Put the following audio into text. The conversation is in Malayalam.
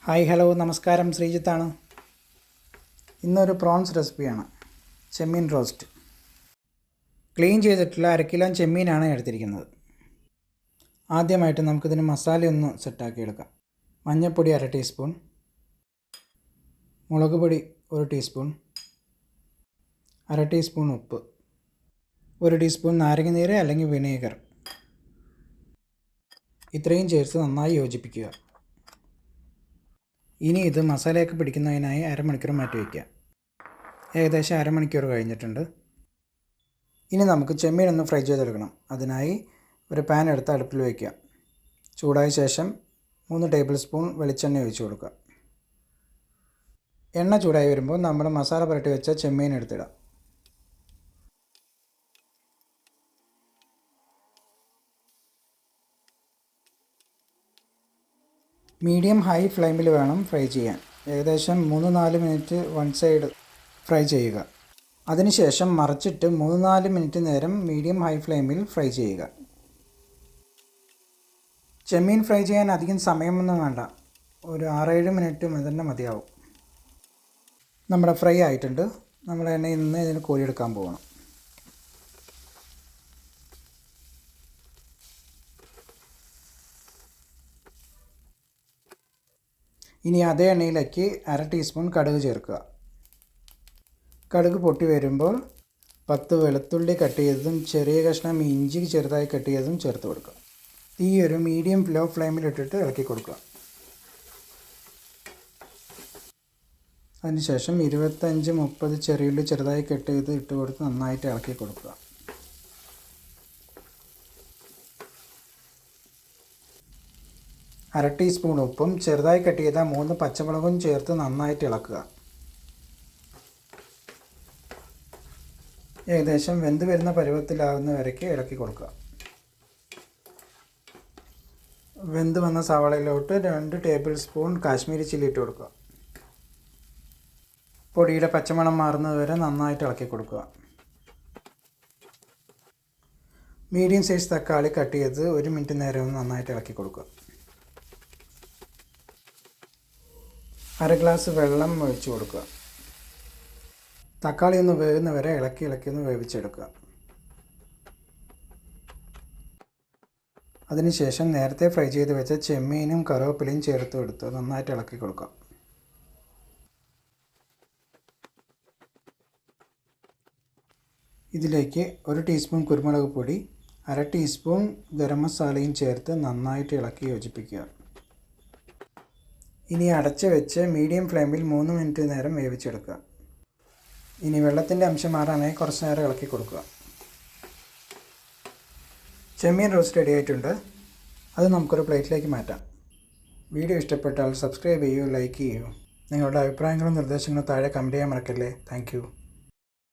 ഹായ് ഹലോ നമസ്കാരം, ശ്രീജിത്താണ്. ഇന്നൊരു പ്രോൺസ് റെസിപ്പിയാണ്. ചെമ്മീൻ റോസ്റ്റ്. ക്ലീൻ ചെയ്തിട്ടുള്ള 1 കിലോ ചെമ്മീനാണ് എടുത്തിരിക്കുന്നത്. ആദ്യമായിട്ട് നമുക്കിതിന് മസാലയൊന്ന് സെറ്റാക്കി എടുക്കാം. മഞ്ഞൾപ്പൊടി 1/2 ടീസ്പൂൺ, മുളക് പൊടി 1 ടീസ്പൂൺ, 1/2 ടീസ്പൂൺ ഉപ്പ്, 1 ടീസ്പൂൺ നാരങ്ങനീര് അല്ലെങ്കിൽ വിനീഗർ, ഇത്രയും ചേർത്ത് നന്നായി യോജിപ്പിക്കുക. ഇനി ഇത് മസാലയൊക്കെ പിടിക്കുന്നതിനായി അരമണിക്കൂർ മാറ്റി വയ്ക്കുക. ഏകദേശം അരമണിക്കൂർ കഴിഞ്ഞിട്ടുണ്ട്. ഇനി നമുക്ക് ചെമ്മീൻ ഒന്ന് ഫ്രൈ ചെയ്തെടുക്കണം. അതിനായി ഒരു പാൻ എടുത്ത് അടുപ്പിൽ വയ്ക്കുക. ചൂടായ ശേഷം 3 ടേബിൾ സ്പൂൺ വെളിച്ചെണ്ണ ഒഴിച്ച് കൊടുക്കുക. എണ്ണ ചൂടായി വരുമ്പോൾ നമ്മൾ മസാല പുരട്ടി വെച്ച ചെമ്മീൻ എടുത്തിടാം. മീഡിയം ഹൈ ഫ്ലെയിമിൽ വേണം ഫ്രൈ ചെയ്യാൻ. ഏകദേശം 3-4 മിനിറ്റ് വൺ സൈഡ് ഫ്രൈ ചെയ്യുക. അതിനുശേഷം മറിച്ചിട്ട് 3-4 മിനിറ്റ് നേരം മീഡിയം ഹൈ ഫ്ലെയിമിൽ ഫ്രൈ ചെയ്യുക. ചെമ്മീൻ ഫ്രൈ ചെയ്യാൻ അധികം സമയമൊന്നും വേണ്ട, ഒരു 6-7 മിനിറ്റ് തന്നെ മതിയാവും. നമ്മുടെ ഫ്രൈ ആയിട്ടുണ്ട്. നമ്മൾ എണ്ണയിൽ നിന്ന് ഇതിന് കോരിയെടുക്കാൻ പോകണം. ഇനി അതേ എണ്ണയിലേക്ക് 1/2 ടീസ്പൂൺ കടുക് ചേർക്കുക. കടുക് പൊട്ടി വരുമ്പോൾ 10 വെളുത്തുള്ളി കട്ട് ചെയ്തതും ചെറിയ കഷ്ണം ഇഞ്ചി ചെറുതായി കട്ട് ചെയ്തതും ചേർത്ത് കൊടുക്കുക. തീ ഒരു മീഡിയം ലോ ഫ്ലെയിമിലിട്ടിട്ട് ഇളക്കി കൊടുക്കുക. അതിനുശേഷം 25-30 ചെറിയുള്ളി ചെറുതായി കട്ട് ചെയ്ത് ഇട്ട് കൊടുത്ത് നന്നായിട്ട് ഇളക്കി കൊടുക്കുക. അര ടീസ്പൂൺ ഉപ്പും ചെറുതായി കട്ട് ചെയ്ത 3 പച്ചമുളകും ചേർത്ത് നന്നായിട്ട് ഇളക്കുക. ഏകദേശം വെന്ത് വരുന്ന പരുവത്തിലാവുന്ന വരയ്ക്ക് ഇളക്കി കൊടുക്കുക. വെന്ത് വന്ന സവാളയിലോട്ട് 2 ടേബിൾ സ്പൂൺ കാശ്മീരി ചില്ലി ഇട്ട് കൊടുക്കുക. പൊടിയുടെ പച്ചമണം മാറുന്നത് വരെ നന്നായിട്ട് ഇളക്കി കൊടുക്കുക. മീഡിയം സൈസ് തക്കാളി കട്ട് ചെയ്ത് 1 മിനിറ്റ് നേരം നന്നായിട്ട് ഇളക്കി കൊടുക്കുക. 1/2 ഗ്ലാസ് വെള്ളം ഒഴിച്ച് കൊടുക്കുക. തക്കാളി ഒന്ന് വേകുന്ന വരെ ഇളക്കി ഒന്ന് വേവിച്ചെടുക്കുക. അതിനുശേഷം നേരത്തെ ഫ്രൈ ചെയ്ത് വെച്ച ചെമ്മീനും കറിവേപ്പിലയും ചേർത്ത് എടുത്ത് നന്നായിട്ട് ഇളക്കി കൊടുക്കുക. ഇതിലേക്ക് 1 ടീസ്പൂൺ കുരുമുളക് പൊടി, 1/2 ടീസ്പൂൺ ഗരം മസാലയും ചേർത്ത് നന്നായിട്ട് ഇളക്കി യോജിപ്പിക്കുക. ഇനി അടച്ച് വെച്ച് മീഡിയം ഫ്ലെയിമിൽ 3 മിനിറ്റ് നേരം വേവിച്ചെടുക്കുക. ഇനി വെള്ളത്തിൻ്റെ അംശം മാറാനായി കുറച്ച് നേരം ഇളക്കി കൊടുക്കുക. ചെമ്മീൻ റോസ്റ്റ് റെഡി ആയിട്ടുണ്ട്. അത് നമുക്കൊരു പ്ലേറ്റിലേക്ക് മാറ്റാം. വീഡിയോ ഇഷ്ടപ്പെട്ടാൽ സബ്സ്ക്രൈബ് ചെയ്യൂ, ലൈക്ക് ചെയ്യൂ. നിങ്ങളുടെ അഭിപ്രായങ്ങളും നിർദ്ദേശങ്ങളും താഴെ കമൻറ്റ് ചെയ്യാൻ മറക്കല്ലേ. താങ്ക്